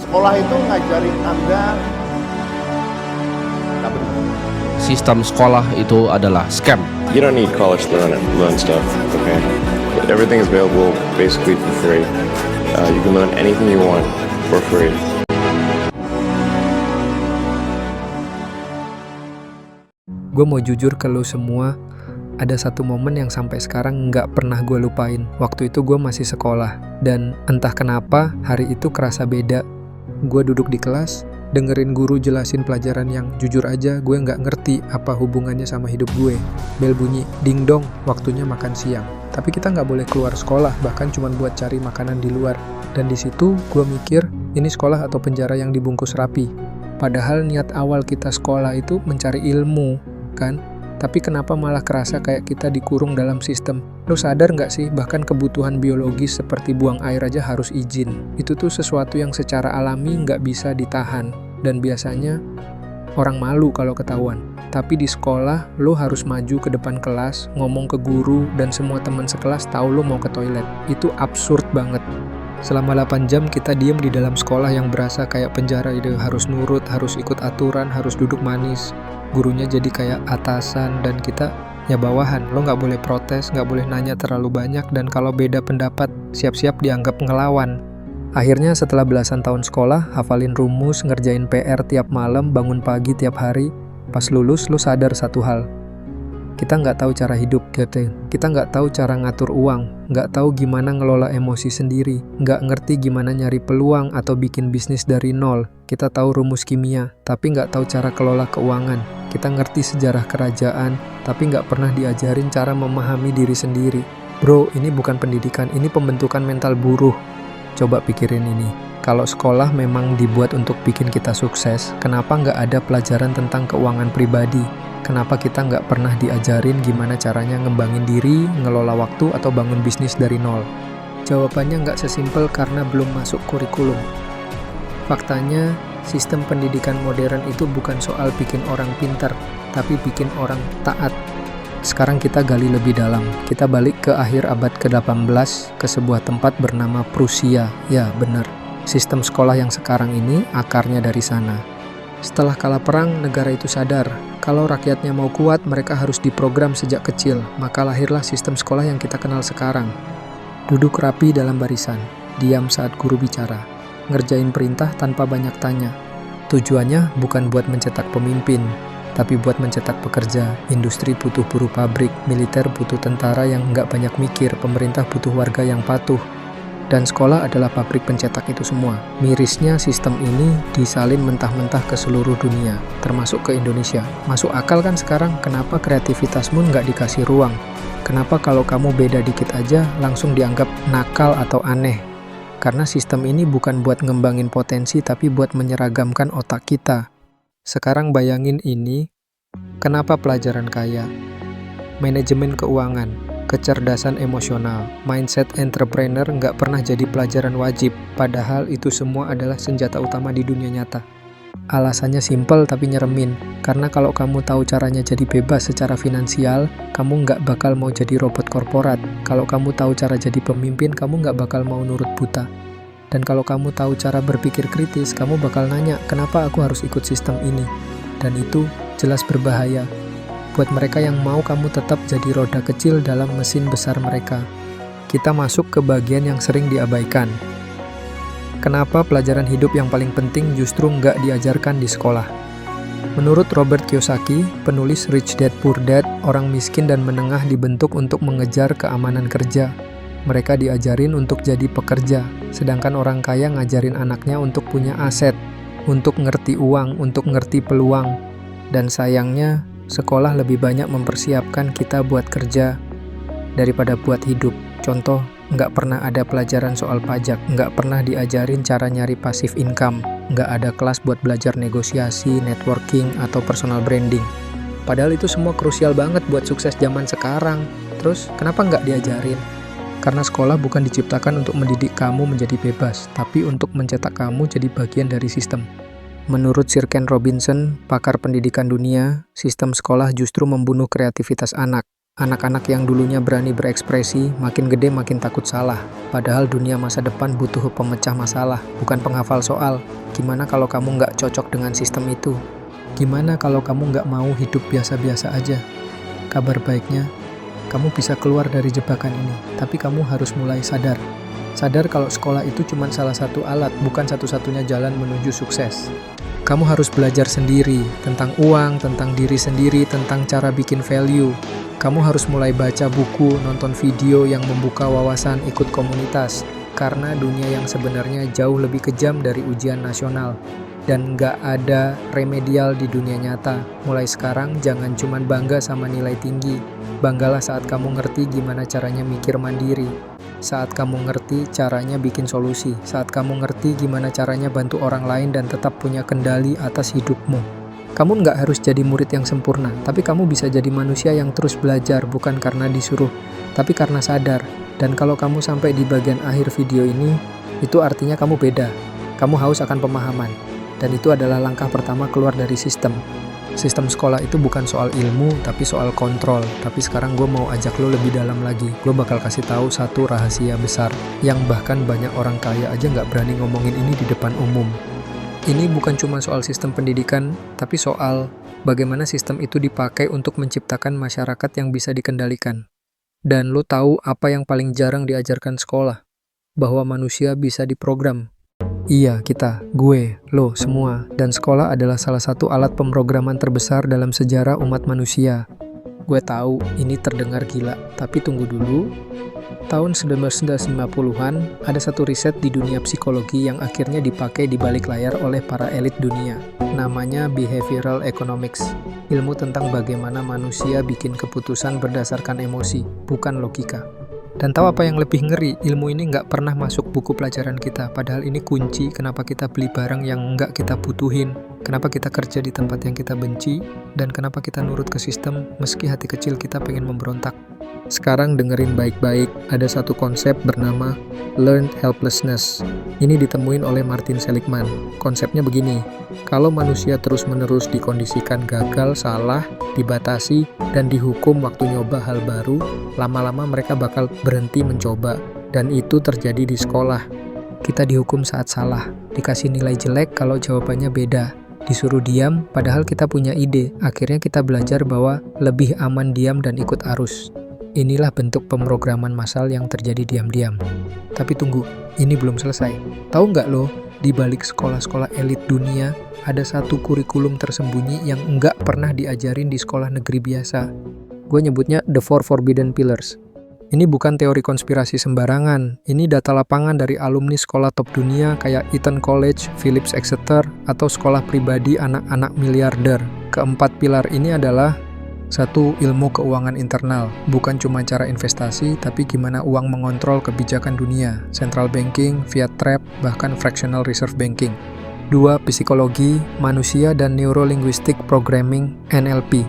Sekolah itu ngajarin Anda nggak benar. Sistem sekolah itu adalah scam. You don't need college to learn stuff, okay? Everything is available basically for free. You can learn anything you want for free. Gue mau jujur ke lo semua, ada satu momen yang sampai sekarang nggak pernah gue lupain. Waktu itu gue masih sekolah, dan entah kenapa hari itu kerasa beda. Gue duduk di kelas, dengerin guru jelasin pelajaran yang jujur aja gue nggak ngerti apa hubungannya sama hidup gue. Bel bunyi, ding dong, waktunya makan siang. Tapi kita nggak boleh keluar sekolah, bahkan cuma buat cari makanan di luar. Dan di situ gue mikir, ini sekolah atau penjara yang dibungkus rapi. Padahal niat awal kita sekolah itu mencari ilmu, kan? Tapi kenapa malah kerasa kayak kita dikurung dalam sistem? Lo sadar nggak sih, bahkan kebutuhan biologis seperti buang air aja harus izin. Itu tuh sesuatu yang secara alami nggak bisa ditahan. Dan biasanya orang malu kalau ketahuan. Tapi di sekolah, lo harus maju ke depan kelas, ngomong ke guru, dan semua teman sekelas tahu lo mau ke toilet. Itu absurd banget. Selama 8 jam kita diem di dalam sekolah yang berasa kayak penjara itu. Harus nurut, harus ikut aturan, harus duduk manis. Gurunya jadi kayak atasan dan kita ya bawahan. Lo nggak boleh protes, nggak boleh nanya terlalu banyak, dan kalau beda pendapat siap-siap dianggap ngelawan. Akhirnya setelah belasan tahun sekolah, hafalin rumus, ngerjain PR tiap malam, bangun pagi tiap hari, pas lulus lo sadar satu hal. Kita nggak tahu cara hidup, gitu. Kita nggak tahu cara ngatur uang, nggak tahu gimana ngelola emosi sendiri, nggak ngerti gimana nyari peluang atau bikin bisnis dari nol. Kita tahu rumus kimia, tapi nggak tahu cara kelola keuangan. Kita ngerti sejarah kerajaan, tapi nggak pernah diajarin cara memahami diri sendiri. Bro, ini bukan pendidikan, ini pembentukan mental buruh. Coba pikirin ini. Kalau sekolah memang dibuat untuk bikin kita sukses, kenapa nggak ada pelajaran tentang keuangan pribadi? Kenapa kita nggak pernah diajarin gimana caranya ngembangin diri, ngelola waktu, atau bangun bisnis dari nol? Jawabannya nggak sesimpel karena belum masuk kurikulum. Faktanya, sistem pendidikan modern itu bukan soal bikin orang pintar, tapi bikin orang taat. Sekarang kita gali lebih dalam. Kita balik ke akhir abad ke-18, ke sebuah tempat bernama Prusia. Ya, benar. Sistem sekolah yang sekarang ini akarnya dari sana. Setelah kalah perang, negara itu sadar kalau rakyatnya mau kuat, mereka harus diprogram sejak kecil. Maka lahirlah sistem sekolah yang kita kenal sekarang. Duduk rapi dalam barisan, diam saat guru bicara, ngerjain perintah tanpa banyak tanya. Tujuannya bukan buat mencetak pemimpin, tapi buat mencetak pekerja. Industri butuh buruh pabrik, militer butuh tentara yang nggak banyak mikir, pemerintah butuh warga yang patuh. Dan sekolah adalah pabrik pencetak itu semua. Mirisnya sistem ini disalin mentah-mentah ke seluruh dunia, termasuk ke Indonesia. Masuk akal kan sekarang kenapa kreativitasmu nggak dikasih ruang? Kenapa kalau kamu beda dikit aja langsung dianggap nakal atau aneh? Karena sistem ini bukan buat ngembangin potensi, tapi buat menyeragamkan otak kita. Sekarang bayangin ini, kenapa pelajaran kaya, manajemen keuangan, kecerdasan emosional, mindset entrepreneur nggak pernah jadi pelajaran wajib, padahal itu semua adalah senjata utama di dunia nyata. Alasannya simpel tapi nyeremin, karena kalau kamu tahu caranya jadi bebas secara finansial, kamu nggak bakal mau jadi robot korporat. Kalau kamu tahu cara jadi pemimpin, kamu nggak bakal mau nurut buta. Dan kalau kamu tahu cara berpikir kritis, kamu bakal nanya, kenapa aku harus ikut sistem ini? Dan itu jelas berbahaya. Buat mereka yang mau kamu tetap jadi roda kecil dalam mesin besar mereka. Kita masuk ke bagian yang sering diabaikan. Kenapa pelajaran hidup yang paling penting justru nggak diajarkan di sekolah? Menurut Robert Kiyosaki, penulis Rich Dad Poor Dad, orang miskin dan menengah dibentuk untuk mengejar keamanan kerja. Mereka diajarin untuk jadi pekerja, sedangkan orang kaya ngajarin anaknya untuk punya aset, untuk ngerti uang, untuk ngerti peluang. Dan sayangnya, sekolah lebih banyak mempersiapkan kita buat kerja daripada buat hidup. Contoh, nggak pernah ada pelajaran soal pajak, nggak pernah diajarin cara nyari passive income, nggak ada kelas buat belajar negosiasi, networking, atau personal branding. Padahal itu semua krusial banget buat sukses zaman sekarang. Terus, kenapa nggak diajarin? Karena sekolah bukan diciptakan untuk mendidik kamu menjadi bebas, tapi untuk mencetak kamu jadi bagian dari sistem. Menurut Sir Ken Robinson, pakar pendidikan dunia, sistem sekolah justru membunuh kreativitas anak. Anak-anak yang dulunya berani berekspresi, makin gede makin takut salah. Padahal dunia masa depan butuh pemecah masalah, bukan penghafal soal. Gimana kalau kamu nggak cocok dengan sistem itu? Gimana kalau kamu nggak mau hidup biasa-biasa aja? Kabar baiknya, kamu bisa keluar dari jebakan ini, tapi kamu harus mulai sadar. Sadar kalau sekolah itu cuma salah satu alat, bukan satu-satunya jalan menuju sukses. Kamu harus belajar sendiri, tentang uang, tentang diri sendiri, tentang cara bikin value. Kamu harus mulai baca buku, nonton video yang membuka wawasan, ikut komunitas. Karena dunia yang sebenarnya jauh lebih kejam dari ujian nasional. Dan nggak ada remedial di dunia nyata. Mulai sekarang jangan cuma bangga sama nilai tinggi. Banggalah saat kamu ngerti gimana caranya mikir mandiri. Saat kamu ngerti caranya bikin solusi. Saat kamu ngerti gimana caranya bantu orang lain dan tetap punya kendali atas hidupmu. Kamu nggak harus jadi murid yang sempurna, tapi kamu bisa jadi manusia yang terus belajar, bukan karena disuruh, tapi karena sadar. Dan kalau kamu sampai di bagian akhir video ini, itu artinya kamu beda. Kamu haus akan pemahaman. Dan itu adalah langkah pertama keluar dari sistem. Sistem sekolah itu bukan soal ilmu, tapi soal kontrol. Tapi sekarang gue mau ajak lo lebih dalam lagi. Gue bakal kasih tahu satu rahasia besar, yang bahkan banyak orang kaya aja nggak berani ngomongin ini di depan umum. Ini bukan cuma soal sistem pendidikan, tapi soal bagaimana sistem itu dipakai untuk menciptakan masyarakat yang bisa dikendalikan. Dan lo tahu apa yang paling jarang diajarkan sekolah? Bahwa manusia bisa diprogram. Iya, kita, gue, lo, semua. Dan sekolah adalah salah satu alat pemrograman terbesar dalam sejarah umat manusia. Gue tahu ini terdengar gila, tapi tunggu dulu. Tahun 1990-an, ada satu riset di dunia psikologi yang akhirnya dipakai di balik layar oleh para elit dunia. Namanya Behavioral Economics, ilmu tentang bagaimana manusia bikin keputusan berdasarkan emosi, bukan logika. Dan tahu apa yang lebih ngeri? Ilmu ini nggak pernah masuk buku pelajaran kita, padahal ini kunci kenapa kita beli barang yang nggak kita butuhin, kenapa kita kerja di tempat yang kita benci, dan kenapa kita nurut ke sistem meski hati kecil kita pengen memberontak. Sekarang dengerin baik-baik, ada satu konsep bernama Learned Helplessness. Ini ditemuin oleh Martin Seligman. Konsepnya begini, kalau manusia terus-menerus dikondisikan gagal, salah, dibatasi, dan dihukum waktu nyoba hal baru, lama-lama mereka bakal berhenti mencoba. Dan itu terjadi di sekolah. Kita dihukum saat salah, dikasih nilai jelek kalau jawabannya beda. Disuruh diam, padahal kita punya ide. Akhirnya kita belajar bahwa lebih aman diam dan ikut arus. Inilah bentuk pemrograman massal yang terjadi diam-diam. Tapi tunggu, ini belum selesai. Tahu nggak lo, di balik sekolah-sekolah elit dunia, ada satu kurikulum tersembunyi yang nggak pernah diajarin di sekolah negeri biasa. Gue nyebutnya The Four Forbidden Pillars. Ini bukan teori konspirasi sembarangan. Ini data lapangan dari alumni sekolah top dunia kayak Eton College, Phillips Exeter, atau sekolah pribadi anak-anak miliarder. Keempat pilar ini adalah: 1. Ilmu keuangan internal, bukan cuma cara investasi, tapi gimana uang mengontrol kebijakan dunia, central banking, fiat trap, bahkan fractional reserve banking. 2. Psikologi, manusia dan neurolinguistic programming, NLP.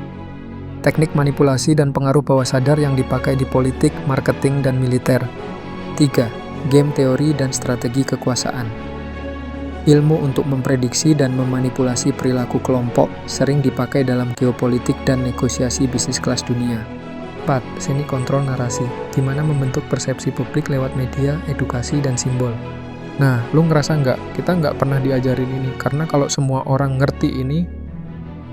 Teknik manipulasi dan pengaruh bawah sadar yang dipakai di politik, marketing, dan militer. 3. Game teori dan strategi kekuasaan. Ilmu untuk memprediksi dan memanipulasi perilaku kelompok sering dipakai dalam geopolitik dan negosiasi bisnis kelas dunia. 4. Seni kontrol narasi, gimana membentuk persepsi publik lewat media, edukasi, dan simbol. Nah, lu ngerasa nggak? Kita nggak pernah diajarin ini, karena kalau semua orang ngerti ini,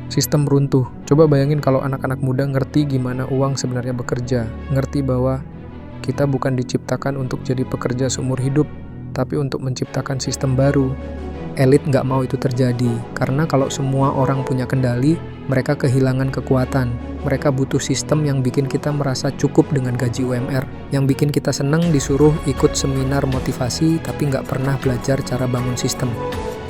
sistem runtuh. Coba bayangin kalau anak-anak muda ngerti gimana uang sebenarnya bekerja, ngerti bahwa kita bukan diciptakan untuk jadi pekerja seumur hidup, tapi untuk menciptakan sistem baru. Elit nggak mau itu terjadi, karena kalau semua orang punya kendali, mereka kehilangan kekuatan. Mereka butuh sistem yang bikin kita merasa cukup dengan gaji UMR, yang bikin kita seneng disuruh ikut seminar motivasi, tapi nggak pernah belajar cara bangun sistem.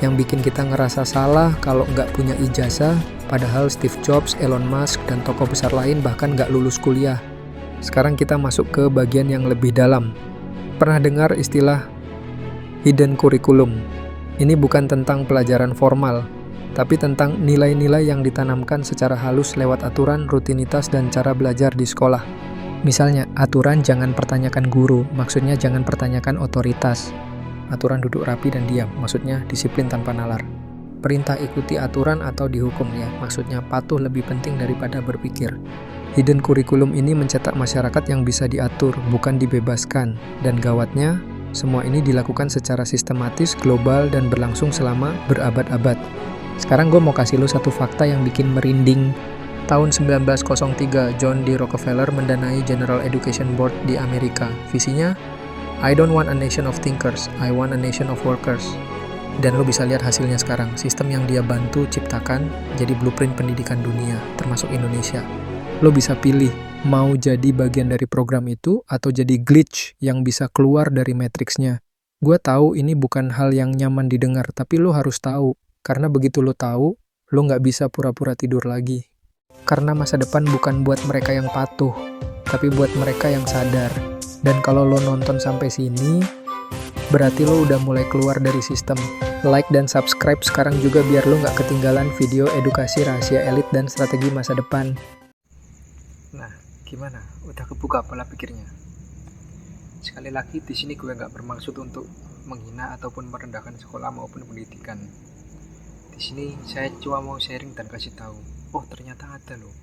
Yang bikin kita ngerasa salah kalau nggak punya ijazah, padahal Steve Jobs, Elon Musk, dan tokoh besar lain bahkan nggak lulus kuliah. Sekarang kita masuk ke bagian yang lebih dalam. Pernah dengar istilah hidden curriculum? Ini bukan tentang pelajaran formal, tapi tentang nilai-nilai yang ditanamkan secara halus lewat aturan, rutinitas, dan cara belajar di sekolah. Misalnya, aturan jangan pertanyakan guru, maksudnya jangan pertanyakan otoritas. Aturan duduk rapi dan diam, maksudnya disiplin tanpa nalar. Perintah ikuti aturan atau dihukum ya, maksudnya patuh lebih penting daripada berpikir. Hidden kurikulum ini mencetak masyarakat yang bisa diatur, bukan dibebaskan. Dan gawatnya, semua ini dilakukan secara sistematis, global, dan berlangsung selama berabad-abad. Sekarang gue mau kasih lo satu fakta yang bikin merinding. Tahun 1903, John D. Rockefeller mendanai General Education Board di Amerika. Visinya, I don't want a nation of thinkers, I want a nation of workers. Dan lo bisa lihat hasilnya sekarang, sistem yang dia bantu ciptakan jadi blueprint pendidikan dunia, termasuk Indonesia. Lo bisa pilih mau jadi bagian dari program itu atau jadi glitch yang bisa keluar dari matriksnya. Gue tahu ini bukan hal yang nyaman didengar, tapi lo harus tahu. Karena begitu lo tahu, lo nggak bisa pura-pura tidur lagi. Karena masa depan bukan buat mereka yang patuh, tapi buat mereka yang sadar. Dan kalau lo nonton sampai sini, berarti lo udah mulai keluar dari sistem. Like dan subscribe sekarang juga biar lo nggak ketinggalan video edukasi rahasia elit dan strategi masa depan. Nah, gimana? Udah kebuka pola pikirnya? Sekali lagi, di sini gue nggak bermaksud untuk menghina ataupun merendahkan sekolah maupun pendidikan. Di sini saya cuma mau sharing dan kasih tahu. Oh, ternyata ada loh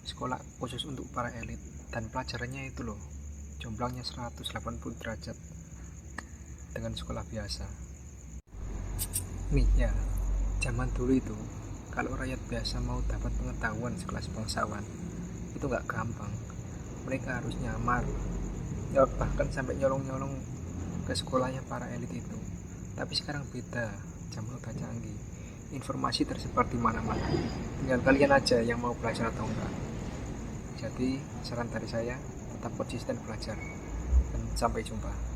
sekolah khusus untuk para elit dan pelajarannya itu loh jomblangnya 180 derajat dengan sekolah biasa. Nih ya, zaman dulu itu kalau rakyat biasa mau dapat pengetahuan sekelas bangsawan itu nggak gampang. Mereka harus nyamar, ya bahkan sampai nyolong-nyolong ke sekolahnya para elit itu. Tapi sekarang beda, zaman udah canggih, informasi tersebar di mana-mana. Tinggal kalian aja yang mau belajar atau enggak. Jadi saran dari saya, tetap konsisten belajar dan sampai jumpa.